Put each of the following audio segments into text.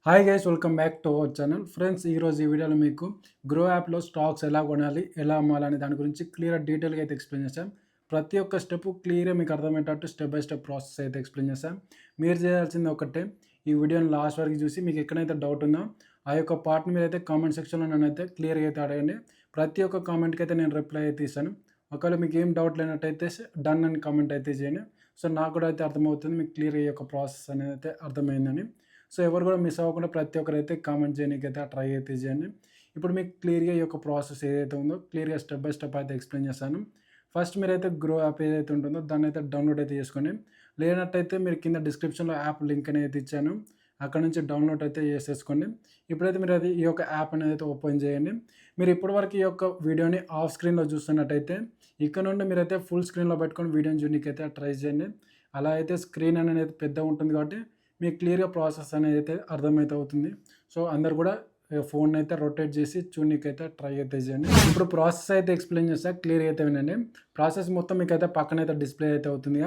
Hi guys, welcome back to our channel. Friends, ఈరోజు ఈ వీడియోలో మీకు గ్రో యాప్లో స్టాక్స్ ఎలా కొనాలి, ఎలా అమ్మాలనే దాని గురించి డీటెయిల్గా అయితే ఎక్స్ప్లెయిన్ చేశాం. ప్రతి ఒక్క స్టెప్ క్లియర్గా మీకు అర్థమయ్యేటట్టు స్టెప్ బై స్టెప్ ప్రాసెస్ అయితే ఎక్స్ప్లెయిన్ చేశాం. మీరు చేయాల్సింది ఒకటే, ఈ వీడియోని లాస్ట్ వరకు చూసి మీకు ఎక్కడైతే డౌట్ ఉందో ఆ యొక్క పార్ట్ని మీరైతే కామెంట్ సెక్షన్లో నన్నైతే క్లియర్గా అయితే అడగండి. ప్రతి ఒక్క కామెంట్కి అయితే నేను రిప్లై అయితే ఇస్తాను. ఒకవేళ మీకు ఏం డౌట్ లేనట్టయితే డన్ అని కామెంట్ అయితే చేయండి. సో నాకు కూడా అయితే అర్థమవుతుంది మీకు క్లియర్గా ఈ యొక్క ప్రాసెస్ అనేది అయితే అర్థమైందని. సో ఎవరు కూడా మిస్ అవ్వకుండా ప్రతి ఒక్కరైతే కామెంట్ చేయడానికైతే ట్రై అయితే చేయండి. ఇప్పుడు మీకు క్లియర్గా ఈ యొక్క ప్రాసెస్ ఏదైతే ఉందో క్లియర్గా స్టెప్ బై స్టెప్ అయితే ఎక్స్ప్లెయిన్ చేస్తాను. ఫస్ట్ మీరైతే గ్రో యాప్ ఏదైతే ఉంటుందో దాన్ని అయితే డౌన్లోడ్ అయితే చేసుకోండి. లేనట్టయితే మీరు కింద డిస్క్రిప్షన్లో యాప్ లింక్ అనేది ఇచ్చాను, అక్కడ నుంచి డౌన్లోడ్ అయితే చేసేసుకోండి. ఇప్పుడైతే మీరు అది ఈ యొక్క యాప్ అనేది అయితే ఓపెన్ చేయండి. మీరు ఇప్పటివరకు ఈ యొక్క వీడియోని ఆఫ్ స్క్రీన్లో చూస్తున్నట్టయితే ఇక్కడ నుండి మీరైతే ఫుల్ స్క్రీన్లో పెట్టుకొని వీడియోని చూడడానికి అయితే ట్రై చేయండి. అలా అయితే స్క్రీన్ అనేది పెద్దగా ఉంటుంది కాబట్టి మీకు క్లియర్గా ప్రాసెస్ అనేది అయితే అర్థమైతే అవుతుంది. సో అందరు కూడా ఫోన్ అయితే రొటేట్ చేసి చూడనీకైతే ట్రై అయితే చేయండి. ఇప్పుడు ప్రాసెస్ అయితే ఎక్స్ప్లెయిన్ చేస్తా, క్లియర్గా అయితే వినండి. ప్రాసెస్ మొత్తం మీకు అయితే పక్కన అయితే డిస్ప్లే అయితే అవుతుంది.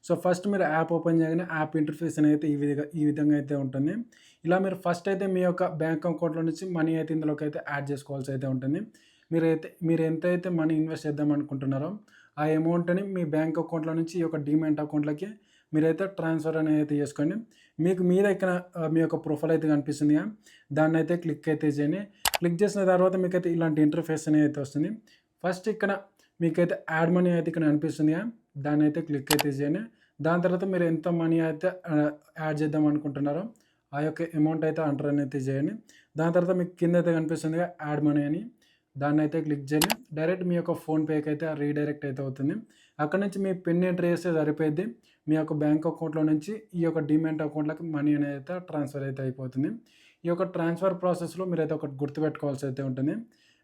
సో ఫస్ట్ మీరు యాప్ ఓపెన్ చేయగానే యాప్ ఇంటర్ఫేస్ అనేది ఈ విధంగా అయితే ఉంటుంది. ఇలా మీరు ఫస్ట్ అయితే మీ యొక్క బ్యాంక్ అకౌంట్లో నుంచి మనీ అయితే ఇందులోకి అయితే యాడ్ చేసుకోవాల్సి అయితే ఉంటుంది. మీరు ఎంతైతే మనీ ఇన్వెస్ట్ చేద్దాం అనుకుంటున్నారో ఆ అమౌంట్ని మీ బ్యాంక్ అకౌంట్లో నుంచి ఈ యొక్క డీమ్యాట్ అకౌంట్లోకి మీరైతే ట్రాన్స్ఫర్ అనేది అయితే చేసుకోండి. మీకు మీద ఇక్కడ మీ యొక్క ప్రొఫైల్ అయితే కనిపిస్తుంది, దాన్ని అయితే క్లిక్ అయితే చేయండి. క్లిక్ చేసిన తర్వాత మీకైతే ఇలాంటి ఇంటర్ఫేస్ అనేది అయితే వస్తుంది. ఫస్ట్ ఇక్కడ మీకైతే యాడ్ మనీ అయితే ఇక్కడ కనిపిస్తుంది, దాన్ని అయితే క్లిక్ అయితే చేయండి. దాని తర్వాత మీరు ఎంత మనీ అయితే యాడ్ చేద్దాం అనుకుంటున్నారో ఆ యొక్క అమౌంట్ అయితే ఎంటర్ అయితే చేయండి. దాని తర్వాత మీకు కింద అయితే కనిపిస్తుంది యాడ్ మనీ అని, దాన్ని అయితే క్లిక్ చేయండి. డైరెక్ట్ మీ యొక్క ఫోన్పేకి అయితే రీడైరెక్ట్ అయితే అవుతుంది. అక్కడ నుంచి మీ పిన్ ఎంటర్ చేస్తే సరిపోద్ది. మీ యొక్క బ్యాంక్ అకౌంట్లో నుంచి ఈ యొక్క డీమ్యాట్ అకౌంట్లోకి మనీ అనేది అయితే ట్రాన్స్ఫర్ అయితే అయిపోతుంది. ఈ యొక్క ట్రాన్స్ఫర్ ప్రాసెస్లో మీరైతే ఒకటి గుర్తుపెట్టుకోవాల్సి అయితే ఉంటుంది.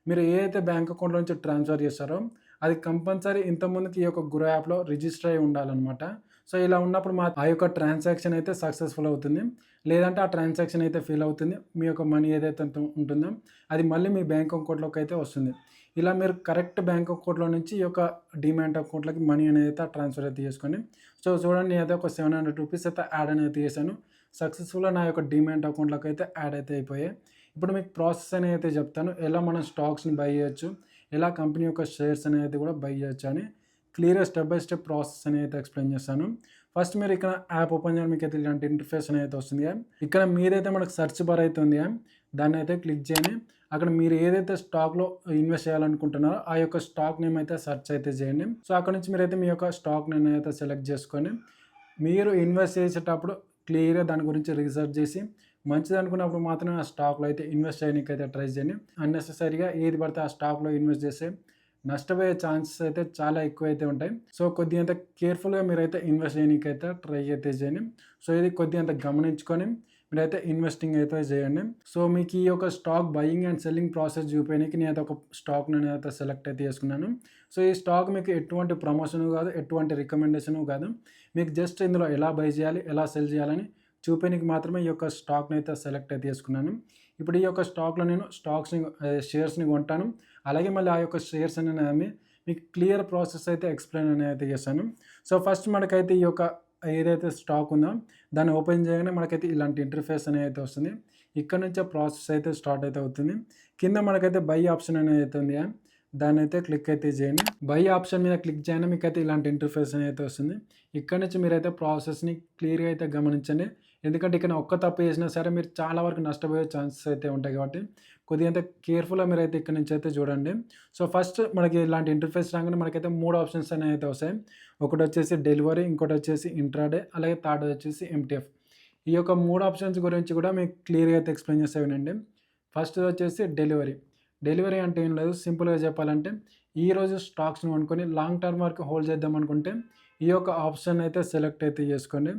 మీరు ఏదైతే బ్యాంక్ అకౌంట్లో నుంచి ట్రాన్స్ఫర్ చేస్తారో అది కంపల్సరీ ఇంతకుముందుకి ఈ యొక్క గ్రో యాప్లో రిజిస్టర్ అయి ఉండాలన్నమాట. సో ఇలా ఉన్నప్పుడు ఆ యొక్క ట్రాన్సాక్షన్ అయితే సక్సెస్ఫుల్ అవుతుంది. లేదంటే ఆ ట్రాన్సాక్షన్ అయితే ఫెయిల్ అవుతుంది. మీ యొక్క మనీ ఏదైతే ఉంటుందో అది మళ్ళీ మీ బ్యాంక్ అకౌంట్లోకి అయితే వస్తుంది. ఇలా మీరు కరెక్ట్ బ్యాంక్ అకౌంట్లో నుంచి ఈ యొక్క డీమ్యాట్ అకౌంట్లోకి మనీ అనేది అయితే ట్రాన్స్ఫర్ అయితే చేసుకోండి. సో చూడండి, నేనైతే ఒక 700 రూపీస్ అయితే యాడ్ అనేది చేశాను. సక్సెస్ఫుల్గా నా యొక్క డీమ్యాట్ అకౌంట్లోకి అయితే యాడ్ అయితే అయిపోయాయి. ఇప్పుడు మీకు ప్రాసెస్ అనేది అయితే చెప్తాను, ఎలా మనం స్టాక్స్ని బై చేయొచ్చు, ఎలా కంపెనీ యొక్క షేర్స్ అనేది కూడా బై చేయొచ్చు అని క్లియర్గా స్టెప్ బై స్టెప్ ప్రాసెస్ అనేది అయితే ఎక్స్ప్లెయిన్ చేస్తాను. ఫస్ట్ మీరు ఇక్కడ యాప్ ఓపెన్ చేయాలి, మీకు అయితే ఇలాంటి ఇంటర్ఫేస్ అనేది వస్తుంది. ఇక్కడ మీరైతే మనకు సెర్చ్ బార్ అయితే ఉంది, దాన్ని అయితే క్లిక్ చేయండి. అక్కడ మీరు ఏదైతే స్టాక్లో ఇన్వెస్ట్ చేయాలనుకుంటున్నారో ఆ యొక్క స్టాక్ నేమ్ అయితే సెర్చ్ అయితే చేయండి. సో అక్కడ నుంచి మీరైతే మీ యొక్క స్టాక్ నేమ్ అయితే సెలెక్ట్ చేసుకొని మీరు ఇన్వెస్ట్ చేసేటప్పుడు క్లియర్గా దాని గురించి రీసెర్చ్ చేసి మంచిది అనుకున్నప్పుడు మాత్రమే ఆ స్టాక్లో అయితే ఇన్వెస్ట్ చేయడానికి అయితే ట్రై చేయండి. అన్నెసెసరీగా ఏది పడితే ఆ స్టాక్లో ఇన్వెస్ట్ చేస్తే నష్టపోయే ఛాన్సెస్ అయితే చాలా ఎక్కువ అయితే ఉంటాయి. సో కొద్దిగా కేర్ఫుల్గా మీరైతే ఇన్వెస్ట్ చేయడానికి అయితే ట్రై అయితే చేయండి. సో ఇది కొద్దిగా గమనించుకొని మీరైతే ఇన్వెస్టింగ్ అయితే చేయండి. సో మీకు ఈ యొక్క stock buying and selling process చూపించడానికి నేనైతే ఒక స్టాక్ నేనైతే సెలెక్ట్ అయితే చేసుకున్నాను. సో ఈ స్టాక్ మీకు ఎటువంటి ప్రమోషన్ కాదు, ఎటువంటి రికమెండేషన్ కాదు. మీకు జస్ట్ ఇందులో ఎలా బై చేయాలి, ఎలా సెల్ చేయాలని చూపించడానికి మాత్రమే ఈ యొక్క స్టాక్ని అయితే సెలెక్ట్ అయితే చేసుకున్నాను. ఇప్పుడు ఈ యొక్క స్టాక్లో నేను షేర్స్ని కొంటాను. అలాగే మళ్ళీ ఆ యొక్క షేర్స్ అనేది మీకు క్లియర్ ప్రాసెస్ అయితే ఎక్స్ప్లెయిన్ అనేది అయితే చేశాను. సో ఫస్ట్ మనకైతే ఈ యొక్క ఏదైతే స్టాక్ ఉందో దాన్ని ఓపెన్ చేయగానే మనకైతే ఇలాంటి ఇంటర్ఫేస్ అనేది అయితే వస్తుంది. ఇక్కడ నుంచే ప్రాసెస్ అయితే స్టార్ట్ అయితే అవుతుంది. కింద మనకైతే బై ఆప్షన్ అనేది అయితే ఉంది, దాన్ని అయితే క్లిక్ అయితే చేయండి. బై ఆప్షన్ మీద క్లిక్ చేయగానే మీకైతే ఇలాంటి ఇంటర్ఫేస్ అనేది అయితే వస్తుంది. ఇక్కడ నుంచి మీరైతే ప్రాసెస్ని క్లియర్గా అయితే గమనించండి. ఎందుకంటే ఇక్కడ ఒక్క తప్పు చేసినా సరే మీరు చాలా వరకు నష్టపోయే ఛాన్సెస్ అయితే ఉంటాయి కాబట్టి కొద్దిగా కేర్ఫుల్గా మీరైతే ఇక్కడ నుంచి అయితే చూడండి. సో ఫస్ట్ మనకి ఇలాంటి ఇంటర్ఫేస్ రాగానే మనకైతే 3 ఆప్షన్స్ అనేవి అయితే వస్తాయి. ఒకటి వచ్చేసి డెలివరీ, ఇంకోటి వచ్చేసి ఇంట్రాడే, అలాగే థర్డ్ వచ్చేసి ఎంటీఎఫ్. ఈ యొక్క 3 ఆప్షన్స్ గురించి కూడా మీకు క్లియర్గా అయితే ఎక్స్ప్లెయిన్ చేస్తే వినండి. ఫస్ట్ వచ్చేసి డెలివరీ. డెలివరీ అంటే ఏం లేదు, సింపుల్గా చెప్పాలంటే ఈరోజు స్టాక్స్ని కొనుక్కొని లాంగ్ టర్మ్ వరకు హోల్డ్ చేద్దాం అనుకుంటే ఈ యొక్క ఆప్షన్ అయితే సెలెక్ట్ అయితే చేసుకోండి.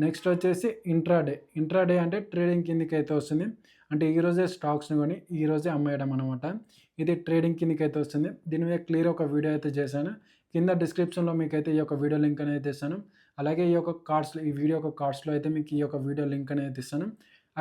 నెక్స్ట్ వచ్చేసి ఇంట్రాడే. ఇంట్రాడే అంటే ట్రేడింగ్ కిందకి అయితే వస్తుంది. అంటే ఈరోజే స్టాక్స్ని కొని ఈరోజే అమ్మేయడం అనమాట. ఇది ట్రేడింగ్ కిందకి అయితే వస్తుంది. దీని మీద క్లియర్ ఒక వీడియో అయితే చేశాను. కింద డిస్క్రిప్షన్లో మీకు అయితే ఈ యొక్క వీడియో లింక్ అనేది ఇస్తాను. అలాగే ఈ యొక్క ఈ వీడియో యొక్క కార్డ్స్లో అయితే మీకు ఈ యొక్క వీడియో లింక్ అనేది ఇస్తాను.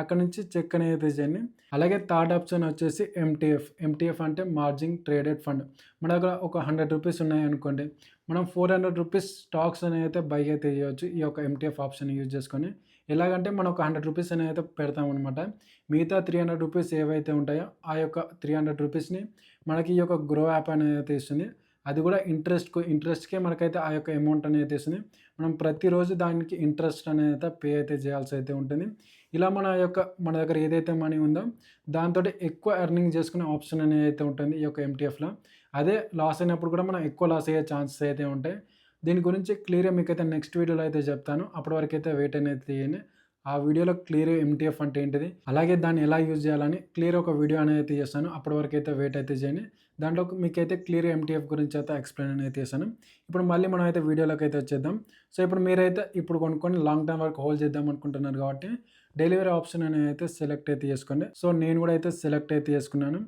అక్కడ నుంచి చెక్ అనేది చేయండి. అలాగే థర్డ్ ఆప్షన్ వచ్చేసి ఎంటీఎఫ్. ఎంటీఎఫ్ అంటే మార్జిన్ ట్రేడెడ్ ఫండ్. మన దగ్గర ఒక 100 రూపీస్ ఉన్నాయనుకోండి, మనం 400 రూపీస్ స్టాక్స్ అనేది అయితే బై అయితే చేయవచ్చు ఈ యొక్క ఎంటీఎఫ్ ఆప్షన్ యూజ్ చేసుకొని. ఎలాగంటే మనం ఒక 100 రూపీస్ అనేది పెడతామనమాట. మిగతా 300 రూపీస్ ఏవైతే ఉంటాయో ఆ యొక్క 300 రూపీస్‌ని మనకి ఈ యొక్క గ్రో యాప్ అనేది ఇస్తుంది. అది కూడా ఇంట్రెస్ట్‌కే మనకైతే ఆ యొక్క అమౌంట్ అనేది ఇస్తుంది. మనం ప్రతిరోజు దానికి ఇంట్రెస్ట్ అనేది పే అయితే చేయాల్సి అయితే ఉంటుంది. ఇలా మన దగ్గర ఏదైతే మనీ ఉందో దాంతోటి ఎక్కువ ఎర్నింగ్ చేసుకునే ఆప్షన్ అనేది అయితే ఉంటుంది ఈ యొక్క ఎంటీఎఫ్‌లో. అదే లాస్ అయినప్పుడు కూడా మనం ఎక్కువ లాస్ అయ్యే ఛాన్సెస్ అయితే ఉంటాయి. దీని గురించి క్లియర్‌గా మీకైతే నెక్స్ట్ వీడియోలో అయితే చెప్తాను. అప్పటి వరకైతే వెయిట్ అనేది చేయండి. ఆ వీడియోలో క్లియర్‌గా ఎంటీఎఫ్ అంటే ఏంటిది, అలాగే దాన్ని ఎలా యూజ్ చేయాలని క్లియర్ ఒక వీడియో అనేది చేస్తాను. అప్పటి వరకైతే వెయిట్ అయితే చేయండి. దాంట్లో మీకైతే క్లియర్‌గా ఎంటీఎఫ్ గురించి అయితే ఎక్స్‌ప్లెయిన్ అనేది చేశాను. ఇప్పుడు మళ్ళీ మనం అయితే వీడియోలోకి అయితే వచ్చేద్దాం. సో ఇప్పుడు మీరైతే ఇప్పుడు కొనుక్కొని లాంగ్ టర్మ్ వరకు హోల్డ్ చేద్దాం అనుకుంటున్నారు కాబట్టి డెలివరీ ఆప్షన్ అనేది అయితే సెలెక్ట్ అయితే చేసుకోండి. సో నేను కూడా అయితే సెలెక్ట్ అయితే చేసుకున్నాను.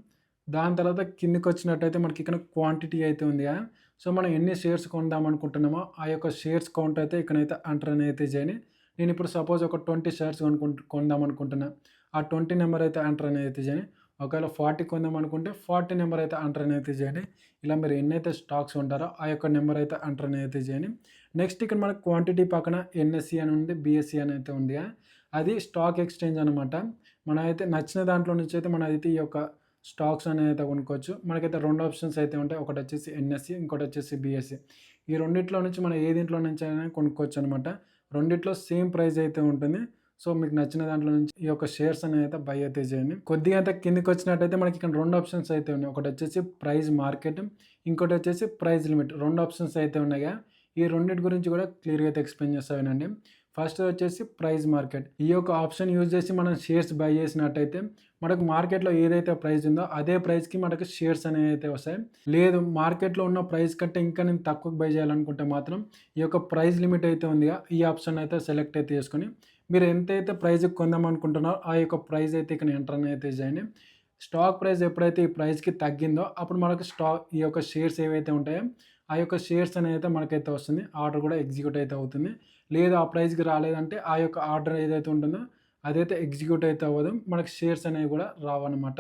దాని తర్వాత కిందకొచ్చినట్టయితే మనకి ఇక్కడ క్వాంటిటీ అయితే ఉంది కదా! సో మనం ఎన్ని షేర్స్ కొందాం అనుకుంటున్నామో ఆ యొక్క షేర్స్ కౌంట్ అయితే ఇక్కడైతే ఎంటర్ అనేది చేయండి. నేను ఇప్పుడు సపోజ్ ఒక 20 షేర్స్ కొందాం అనుకుంటున్నా. ఆ 20 నెంబర్ అయితే ఎంటర్ అనేది చేయండి. ఒకవేళ 40 కొందాం అనుకుంటే 40 నెంబర్ అయితే ఎంటర్ అనేది చేయండి. ఇలా మీరు ఎన్నైతే స్టాక్స్ ఉంటారో ఆ యొక్క నెంబర్ అయితే ఎంటర్ అనేది చేయండి. నెక్స్ట్ ఇక్కడ మనకు క్వాంటిటీ పక్కన ఎన్ఎస్సి అని ఉంది, బిఎస్సి అని అయితే ఉంది. అది స్టాక్ ఎక్స్చేంజ్ అనమాట. మనమైతే నచ్చిన దాంట్లో నుంచి అయితే మనమైతే ఈ యొక్క స్టాక్స్ అనేది అయితే కొనుక్కోవచ్చు. మనకైతే 2 ఆప్షన్స్ అయితే ఉంటాయి. ఒకటి వచ్చేసి ఎన్ఎస్సి, ఇంకోటి వచ్చేసి బిఎస్సి. ఈ రెండిట్లో నుంచి మనం ఏ దీంట్లో నుంచి అయినా కొనుక్కోవచ్చు అనమాట. రెండిట్లో సేమ్ ప్రైస్ అయితే ఉంటుంది. సో మీకు నచ్చిన దాంట్లో నుంచి ఈ యొక్క షేర్స్ అనేది అయితే బై అయితే చేయండి. కొద్దిగా అయితే కిందకి వచ్చినట్టయితే మనకి ఇక్కడ 2 ఆప్షన్స్ అయితే ఉన్నాయి. ఒకటి వచ్చేసి ప్రైస్ మార్కెట్, ఇంకోటి వచ్చేసి ప్రైస్ లిమిట్. 2 ఆప్షన్స్ అయితే ఉన్నాయి. ఈ రెండిటి గురించి కూడా క్లియర్‌గా అయితే ఎక్స్‌ప్లెయిన్ చేస్తా వినండి. ఫస్ట్ వచ్చేసి ప్రైస్ మార్కెట్. ఈ యొక్క ఆప్షన్ యూజ్ చేసి మనం షేర్స్ బై చేసినట్టయితే మనకు మార్కెట్‌లో ఏదైతే ప్రైస్ ఉందో అదే ప్రైస్‌కి మనకు షేర్స్ అనేవి అయితే వస్తాయి. లేదు మార్కెట్‌లో ఉన్న ప్రైస్ కంటే ఇంకా నేను తక్కువకి బై చేయాలనుకుంటే మాత్రం ఈ యొక్క ప్రైస్ లిమిట్ అయితే ఉందిగా ఈ ఆప్షన్ అయితే సెలెక్ట్ అయితే చేసుకొని మీరు ఎంతైతే ప్రైస్‌కి కొందాం అనుకుంటున్నారో ఆ యొక్క ప్రైస్ అయితే ఇక్కడ ఎంటర్ అయితే చేయండి. స్టాక్ ప్రైస్ ఎప్పుడైతే ఈ ప్రైస్‌కి తగ్గిందో అప్పుడు మనకు ఈ యొక్క షేర్స్ ఏవైతే ఉంటాయో ఆ యొక్క షేర్స్ అనేది అయితే మనకైతే వస్తుంది. ఆర్డర్ కూడా ఎగ్జిక్యూట్ అయితే అవుతుంది. లేదు ఆ ప్రైస్‌కి రాలేదంటే ఆ యొక్క ఆర్డర్ ఏదైతే ఉంటుందో అదైతే ఎగ్జిక్యూట్ అయితే అవ్వదు. మనకి షేర్స్ అనేవి కూడా రావన్నమాట.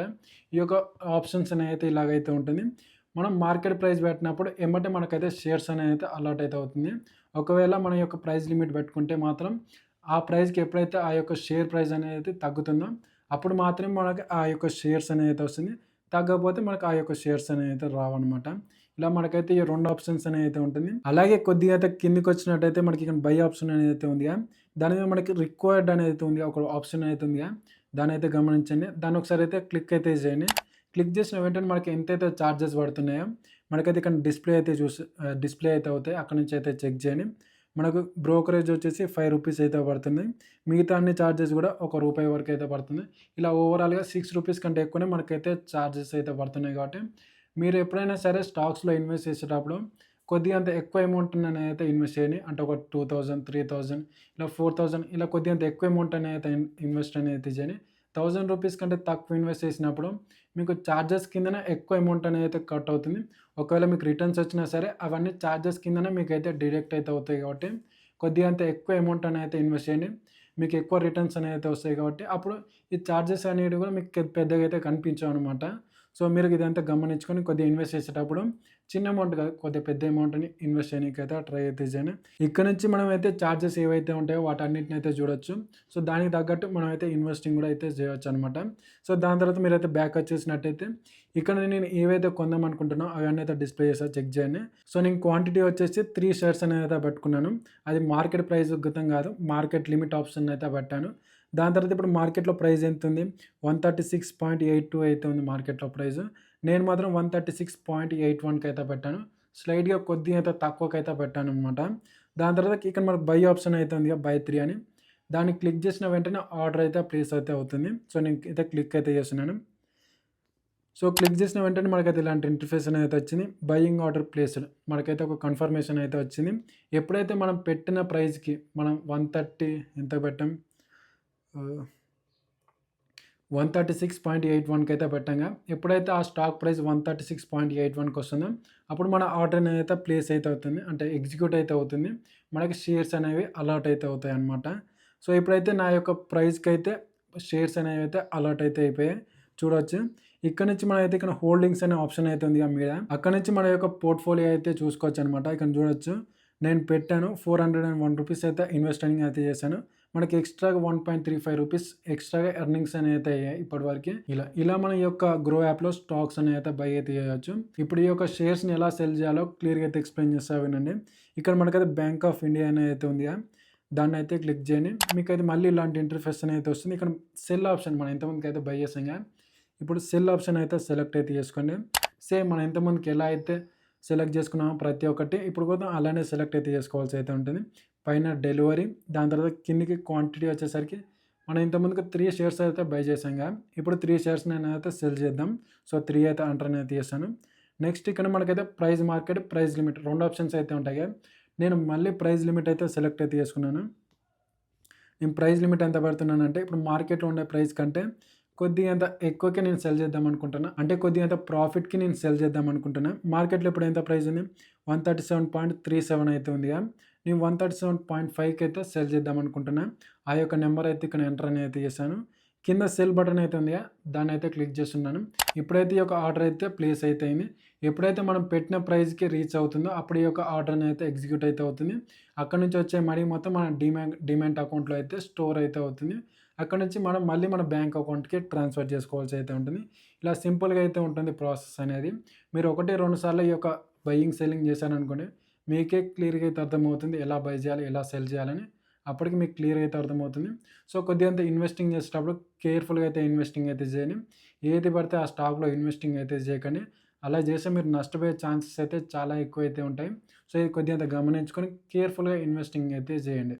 ఈ యొక్క ఆప్షన్స్ అనేవి ఇలాగైతే ఉంటుంది. మనం మార్కెట్ ప్రైస్ పెట్టినప్పుడు ఎమ్మటే మనకైతే షేర్స్ అనేవి అయితే అలాట్ అయితే అవుతుంది. ఒకవేళ మన యొక్క ప్రైస్ లిమిట్ పెట్టుకుంటే మాత్రం ఆ ప్రైస్‌కి ఎప్పుడైతే ఆ యొక్క షేర్ ప్రైస్ అనేది తగ్గుతుందో అప్పుడు మాత్రమే మనకి ఆ యొక్క షేర్స్ అనేది అయితే వస్తుంది. తగ్గకపోతే మనకు ఆ యొక్క షేర్స్ అనేవి అయితే రావన్నమాట. ఇలా మనకైతే ఈ 2 ఆప్షన్స్ అనేవి అయితే ఉంటుంది. అలాగే కొద్దిగా అయితే కిందకొచ్చినట్టయితే మనకి ఇక్కడ బై ఆప్షన్ అనేది అయితే ఉందిగా. దాని మీద మనకి రిక్వైర్డ్ అనేది ఉంది. ఒక ఆప్షన్ అయితే ఉందిగా. దాన్నైతే గమనించండి. దాన్ని ఒకసారి అయితే క్లిక్ అయితే చేయండి. క్లిక్ చేసిన వెంటనే మనకి ఎంతైతే చార్జెస్ పడుతున్నాయో మనకైతే ఇక్కడ డిస్‌ప్లే అయితే అవుతాయి. అక్కడి నుంచి అయితే చెక్ చేయండి. మనకు బ్రోకరేజ్ వచ్చేసి ₹5 అయితే పడుతుంది. మిగతా అన్ని చార్జెస్ కూడా రూ. 1 వరకు అయితే పడుతుంది. ఇలా ఓవరాల్‌గా ₹6 కంటే ఎక్కువనే మనకైతే చార్జెస్ అయితే పడుతున్నాయి కాబట్టి మీరు ఎప్పుడైనా సరే స్టాక్స్‌లో ఇన్వెస్ట్ చేసేటప్పుడు కొద్దిగా అంత ఎక్కువ అమౌంట్ అయితే ఇన్వెస్ట్ చేయండి. అంటే ఒక 2000, 3000 ఇలా 4000 ఇలా కొద్దిగా అంత ఎక్కువ అమౌంట్ అయితే ఇన్వెస్ట్ అనేది చేయండి. ₹1000 కంటే తక్కువ ఇన్వెస్ట్ చేసినప్పుడు మీకు చార్జెస్ కిందనే ఎక్కువ అమౌంట్ అనేది కట్ అవుతుంది. ఒకవేళ మీకు రిటర్న్స్ వచ్చినా సరే అవన్నీ చార్జెస్ కిందనే మీకైతే డిడక్ట్ అయితే అవుతాయి కాబట్టి కొద్దిగా అంత ఎక్కువ అమౌంట్ అనేది ఇన్వెస్ట్ చేయండి. మీకు ఎక్కువ రిటర్న్స్ అనేవి వస్తాయి కాబట్టి అప్పుడు ఈ చార్జెస్ అనేవి కూడా మీకు పెద్దగా అయితే కనిపించవనమాట. సో మీరు ఇదంతా గమనించుకొని కొద్దిగా ఇన్వెస్ట్ చేసేటప్పుడు చిన్న అమౌంట్ కాదు కొద్దిగా పెద్ద అమౌంట్‌ని ఇన్వెస్ట్ చేయనీకైతే ట్రై అయితే చేయండి. ఇక్కడ నుంచి మనమైతే చార్జెస్ ఏవైతే ఉంటాయో వాటన్నిటిని అయితే చూడొచ్చు. సో దానికి తగ్గట్టు మనమైతే ఇన్వెస్టింగ్ కూడా అయితే చేయొచ్చనమాట. సో దాని తర్వాత మీరైతే బ్యాక్ వచ్చేసినట్టయితే ఇక్కడ నేను ఏవైతే కొందాం అనుకుంటున్నానో అవన్నీ అయితే డిస్‌ప్లే చేస్తా చెక్ చేయండి. సో నేను క్వాంటిటీ వచ్చేసి 3 షేర్స్ అనేది అయితే పెట్టుకున్నాను. అది మార్కెట్ ప్రైస్ ఉగ్గతం కాదు. మార్కెట్ లిమిట్ ఆప్షన్ అయితే పెట్టాను. దాని తర్వాత ఇప్పుడు మార్కెట్‌లో ప్రైస్ ఎంతుంది? 136.82 అయితే ఉంది మార్కెట్‌లో ప్రైస్. నేను మాత్రం 136.81కి అయితే పెట్టాను. స్లైట్‌గా కొద్దిగా అయితే తక్కువకైతే పెట్టాననమాట. దాని తర్వాత ఇక్కడ మనకు బై ఆప్షన్ అయితే ఉందిగా బై 3 అని. దాన్ని క్లిక్ చేసిన వెంటనే ఆర్డర్ అయితే ప్లేస్ అయితే అవుతుంది. సో నేను అయితే క్లిక్ అయితే చేస్తున్నాను. సో క్లిక్ చేసిన వెంటనే మనకైతే ఇలాంటి ఇంటర్ఫేస్ అనేది వచ్చింది. బయింగ్ ఆర్డర్ ప్లేస్డ్ మనకైతే ఒక కన్ఫర్మేషన్ అయితే వచ్చింది. ఎప్పుడైతే మనం పెట్టిన ప్రైస్‌కి మనం 130 ఎంత పెట్టాం? 136.81కి అయితే పెట్టంగా ఎప్పుడైతే ఆ స్టాక్ ప్రైస్ 136.81కి వస్తుందో అప్పుడు మన ఆర్డర్ అనేది ప్లేస్ అయితే అవుతుంది. అంటే ఎగ్జిక్యూట్ అయితే అవుతుంది. మనకి షేర్స్ అనేవి అలాట్ అయితే అవుతాయి అన్నమాట. సో ఇప్పుడైతే నా యొక్క ప్రైస్‌కి అయితే షేర్స్ అనేవి అయితే అలాట్ అయితే అయిపోయాయి. చూడొచ్చు. ఇక్కడ నుంచి మనమైతే ఇక్కడ హోల్డింగ్స్ అనే ఆప్షన్ అయితే ఉంది మీద. అక్కడ నుంచి మన యొక్క పోర్ట్‌ఫోలియో అయితే చూసుకోవచ్చు అనమాట. ఇక్కడ చూడొచ్చు. నేను పెట్టాను ₹401 అయితే ఇన్వెస్టింగ్ అయితే చేశాను. మనకి ఎక్స్ట్రాగా రూ. 1.35 ఎక్స్ట్రాగా ఎర్నింగ్స్ అనేవి అయ్యాయి ఇప్పటివరకు. ఇలా మన యొక్క గ్రో యాప్‌లో స్టాక్స్ అనేవి బై అయితే చేయొచ్చు. ఇప్పుడు ఈ యొక్క షేర్స్‌ని ఎలా సెల్ చేయాలో క్లియర్‌గా అయితే ఎక్స్‌ప్లెయిన్ చేస్తా వినండి. ఇక్కడ మనకైతే బ్యాంక్ ఆఫ్ ఇండియా అనేది ఉంది కదా! దాన్నైతే క్లిక్ చేయండి. మీకైతే మళ్ళీ ఇలాంటి ఇంటర్ఫేస్ అనేది వస్తుంది. ఇక్కడ సెల్ ఆప్షన్ మనం ఇంతకుముందుకైతే బై చేసాం కదా! ఇప్పుడు సెల్ ఆప్షన్ అయితే సెలెక్ట్ అయితే చేసుకోండి. సేమ్ మనం ఇంతకుముందుకు ఎలా అయితే సెలెక్ట్ చేసుకున్నామో ప్రతి ఒక్కటి ఇప్పుడు కూడా అలానే సెలెక్ట్ అయితే చేసుకోవాల్సి అయితే ఉంటుంది. పైన డెలివరీ, దాని తర్వాత కిందికి క్వాంటిటీ వచ్చేసరికి మనం ఇంతకుముందుకు 3 షేర్స్ అయితే బై చేసాం కదా! ఇప్పుడు 3 షేర్స్ నేనైతే సెల్ చేద్దాం. సో, 3 అయితే ఎంటర్ అనేది చేశాను. నెక్స్ట్ ఇక్కడ మనకైతే price market, price limit 2 options అయితే ఉంటాయి కదా! నేను మళ్ళీ ప్రైస్ లిమిట్ అయితే సెలెక్ట్ అయితే చేసుకున్నాను. నేను ప్రైస్ లిమిట్ ఎంత పెడుతున్నానంటే ఇప్పుడు మార్కెట్‌లో ఉండే ప్రైస్ కంటే కొద్దిగా అంత ఎక్కువకే నేను సెల్ చేద్దాం అనుకుంటున్నా. అంటే కొద్దిగా అంత ప్రాఫిట్‌కి నేను సెల్ చేద్దాం అనుకుంటున్నా. మార్కెట్‌లో ఇప్పుడు ఎంత ప్రైస్ ఉంది? 137.37 అయితే ఉందిగా. నేను 137.5కి అయితే సెల్ చేద్దాం అనుకుంటున్నా. ఆ యొక్క నంబర్ అయితే ఇక్కడ ఎంటర్ అనేది చేశాను. కింద సెల్ బటన్ అయితే ఉందిగా, దాన్నైతే క్లిక్ చేస్తున్నాను. ఇప్పుడైతే ఈ యొక్క ఆర్డర్ అయితే ప్లేస్ అయితే అయింది. ఎప్పుడైతే మనం పెట్టిన ప్రైస్‌కి రీచ్ అవుతుందో అప్పుడు ఈ యొక్క ఆర్డర్ అనేది ఎగ్జిక్యూట్ అయితే అవుతుంది. అక్కడి నుంచి వచ్చే మనీ మొత్తం మన డీమ్యాట్ అకౌంట్‌లో అయితే స్టోర్ అయితే అవుతుంది. అక్కడి నుంచి మనం మళ్ళీ మన బ్యాంక్ అకౌంట్‌కి ట్రాన్స్‌ఫర్ చేసుకోవాల్సి అయితే ఉంటుంది. ఇలా సింపుల్‌గా అయితే ఉంటుంది ప్రాసెస్ అనేది. మీరు 1, 2 సార్లు ఈ యొక్క బయింగ్, సెల్లింగ్ చేశారనుకోండి, మీకే క్లియర్‌గా అయితే అర్థమవుతుంది. ఎలా బై చేయాలి, ఎలా సెల్ చేయాలని. అప్పటికి మీకు క్లియర్‌గా అయితే అర్థమవుతుంది. సో, కొద్దిగంత ఇన్వెస్టింగ్ చేసేటప్పుడు కేర్‌ఫుల్‌గా అయితే ఇన్వెస్టింగ్ అయితే చేయండి. ఏది పడితే ఆ స్టాక్‌లో ఇన్వెస్టింగ్ అయితే చేయకండి. అలా చేస్తే మీరు నష్టపోయే ఛాన్సెస్ అయితే చాలా ఎక్కువైతే ఉంటాయి. సో, ఇది కొద్దిగంత గమనించుకొని కేర్‌ఫుల్‌గా ఇన్వెస్టింగ్ అయితే చేయండి.